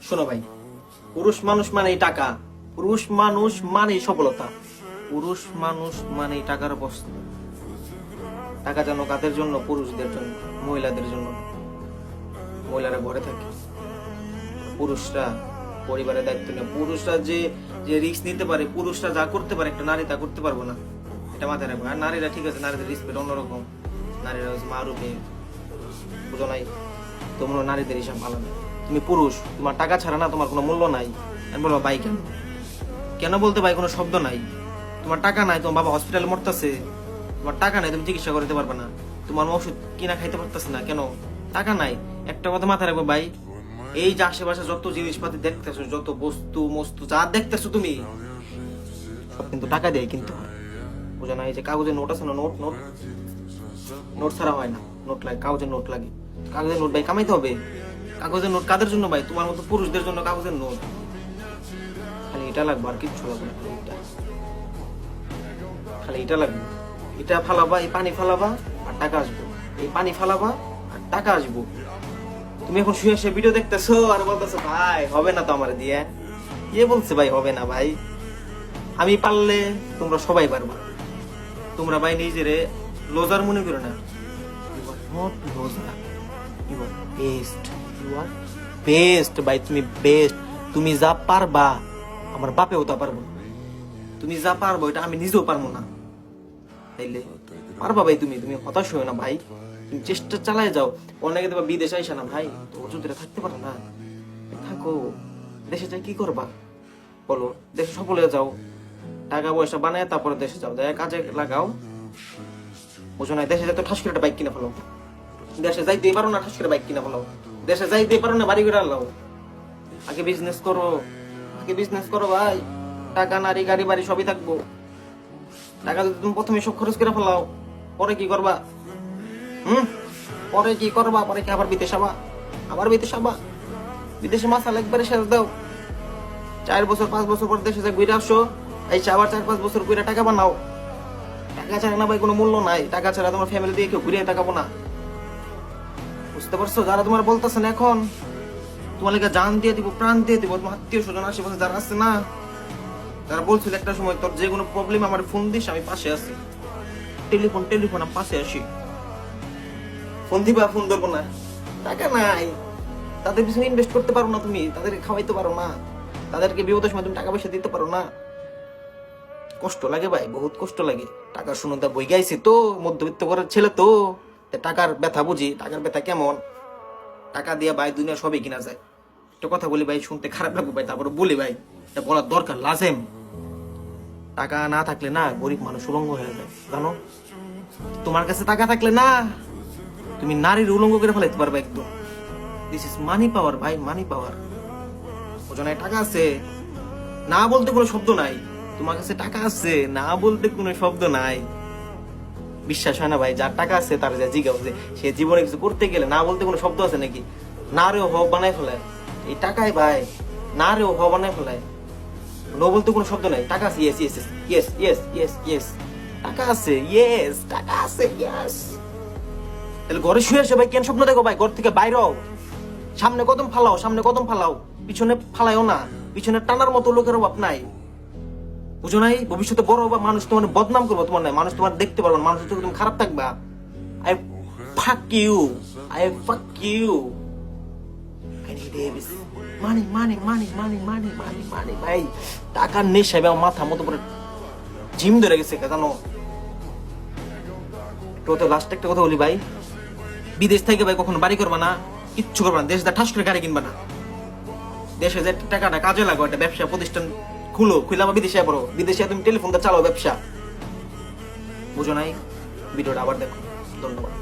শোনো ভাই, পুরুষ মানুষ মানেই টাকা, পুরুষ মানুষ মানেই সফলতা, পুরুষ মানুষ মানেই টাকার বস্তু। টাকা যেন কাদের জন্য? পুরুষদের জন্য, মহিলাদের জন্য। মহিলারা ঘরে থাকে, পুরুষরা পরিবারের দায়িত্ব নেয়। পুরুষরা যে যে রিস্ক নিতে পারে, পুরুষরা যা করতে পারে একটা নারী তা করতে পারবো না, এটা মাথায় রাখবো। আর নারীরা ঠিক আছে, নারীদের রেসপেক্ট অন্যরকম। নারীরা হচ্ছে মা রূপে, বুঝো নাই? তোমরা নারীদের হিসাব ভালো না। তুমি পুরুষ, তোমার টাকা ছাড়া না তোমার কোনো মূল্য নাই। আমি বলবো ভাই কেন কেন বলতে ভাই কোনো শব্দ নাই। তোমার টাকা নাই, তোমার বাবা হসপিটালে মরতেছে, তোমার টাকা নাই, তুমি চিকিৎসা করতে পারবে না, তোমার ওষুধ কিনা খাইতে পারতেছে না, কেন? টাকা নাই। একটা কথা মাথায় রাখবো ভাই, এই যে আশেপাশে যত জিনিসপাতি দেখতেছো, যত বস্তু মস্তু যা দেখতেছো তুমি, সব কিন্তু টাকা দিয়ে কিনতে হয়, বুঝো না? এই যে কাগজের নোট আছে না, নোট নোট নোট ছাড়া হয় না, নোট লাগে, কাগজের নোট লাগে। কাগজের নোট ভাই কামাইতে হবে। কাগজের নোট কাদের জন্য ভাই? তোমার মতো পুরুষদের জন্য কাগজের নোট। খালি এটা লাগবে, আর কিচ্ছু লাগবে না। খালি এটা লাগবে, এটা ফালাবা, এই পানি ফালাবা আর টাকা আসবো, এই পানি ফালাবা আর টাকা আসবো। তুমি এখন শুয়ে শুয়ে ভিডিও দেখতেছো আর বলতেছো ভাই হবে না তো আমার দিয়ে। কে বলছে ভাই হবে না? ভাই আমি পারলে তোমরা সবাই পারবা। তোমরা ভাই নিজেরে লোজার মনে করো না, you are not loser, you are best, you are best ভাই, তুমি বেস্ট। তুমি যা পারবা আমার বাপেও তা পারবো না। তুমি যা পারবো এটা আমি নিজেও পারবো না, তাইলে পারবা ভাই। তুমি তুমি হতাশ হও না ভাই, তুমি চেষ্টা চালায় যাও। অনেকে তোমার বিদেশে আইসা না ভাই, তো যদি থাকতে পারো না, থাকো। দেশে যাই কি করবা বলো? দেশে সফল হয়ে যাও, টাকা পয়সা বানায় তারপরে দেশে যাও, যাই কাজে লাগাও, বুঝো না? দেশে যাই তো ঠাস করে একটা বাইক কিনে ফেলো। দেশে যাইতেই পারো না, ঠাস করে বাইক কিনে ফেলো। দেশে যাইতেই পারো না, বাড়ি করে আনলাও। আগে বিজনেস করো, আগে বিজনেস করো ভাই। টাকা, নারী, গাড়ি, বাড়ি সবই থাকবো। টাকা যদি তুমি প্রথমে সব খরচ করে ফেলাও, পরে কি করবা? পরে কি করবা? পরে কি আবার বিদেশ আবা? আবার বিদেশ আবা? বিদেশে মাসাল একবারে শেষ দাও। 4 বছর 5 বছর পর দেশে যা ঘুরে আসো, এই আবার 4-5 বছর ঘুরে টাকা বানাও। টাকা ছাড়া না ভাই কোনো মূল্য নাই। টাকা ছাড়া তোমার ফ্যামিলি দিয়ে কেউ ঘুরে টাকাবো না, বুঝতে পারছো? যারা তোমার বলতেছেন এখন তোমার লেগে জান দিয়ে দিব, প্রাণ দিয়ে দিব, তোমার আত্মীয় স্বজন আশেপাশে যারা আছে না, যারা বলছিল একটা সময় তোর যে কোনো প্রবলেম আমার ফোন দিস, আমি পাশে আছি। টেলিফোন আমি পাশে আসি। ফোন দিবা, ফোন ধরবো না। টাকা নাই, তাদের পিছনে ইনভেস্ট করতে পারো না, তুমি তাদেরকে খাওয়াইতে পারো না, তাদেরকে বিপদের সময় তুমি টাকা পয়সা দিতে পারো না। কষ্ট লাগে ভাই, বহুত কষ্ট লাগে। টাকার শূন্যতা বই গাইছি তো, মধ্যবিত্ত ঘরের ছেলে তো, টাকার ব্যথা বুঝি। টাকার ব্যথা কেমন? টাকা দিয়ে ভাই দুনিয়া সবই কিনা যায়। একটা কথা বলি ভাই, শুনতে খারাপ লাগবে ভাই, তারপরে বলি ভাই, এটা বলার দরকার লাজেম। টাকা না থাকলে না গরিব মানুষ উলঙ্গ হয়ে যায়, জানো? তোমার কাছে টাকা থাকলে না তুমি নারীর উলঙ্গ করে ফেলাইতে পারবে একদম। দিস ইজ মানি পাওয়ার ভাই, মানি পাওয়ার। ওজনে টাকা আছে না বলতে কোনো শব্দ নাই। তোমার কাছে টাকা আছে না বলতে কোনো শব্দ নাই। বিশ্বাস হয় না ভাই? যার টাকা আছে তার যা জিজ্ঞাসা যে সে জীবনে কিছু করতে গেলে না বলতে কোনো শব্দ আছে নাকি? না রেও হব বানায় ফেলায় এই টাকায় ভাই, না রেও হব বানায় ফেলায়। নো বলতে কোনো শব্দ নাই। টাকা আছে, yes yes yes yes yes yes, টাকা আছে, ইয়েস টাকা আছে, ইয়েস। তাহলে ঘরে শুয়ে আসে ভাই কেন স্বপ্ন দেখো ভাই? ঘর থেকে বাইরে হও, সামনে কদম ফালাও, সামনে কদম ফালাও, পিছনে ফালাইও না। পিছনে টানার মতো লোকের অভাব নাই, বুঝো নাই? ভবিষ্যতে বড় হবা, মানুষ তোমার বদনাম করবো, তোমার নাই, মানুষ তোমার দেখতে পারবে না, মানুষের চোখে তুমি খারাপ থাকবা। I fuck you, I fuck you. I need everything, money money money money money money money ভাই। টাকার নেশায় আমার মাথা মতো করে জিম ধরে গেছে, জানো? তো লাস্ট একটা কথা বলি ভাই, বিদেশ থেকে ভাই কখনো বাড়ি করবা না, কিচ্ছু করবা না। দেশ দা ঠাস করে গাড়ি কিনবা না। দেশে যে টাকাটা কাজে লাগো, একটা ব্যবসা প্রতিষ্ঠান খুলো, খুলে আবার বিদেশে পড়ো। বিদেশে তুমি টেলিফোনটা চালাও, ব্যবসা, বুঝো নাই? ভিডিওটা আবার দেখো। ধন্যবাদ।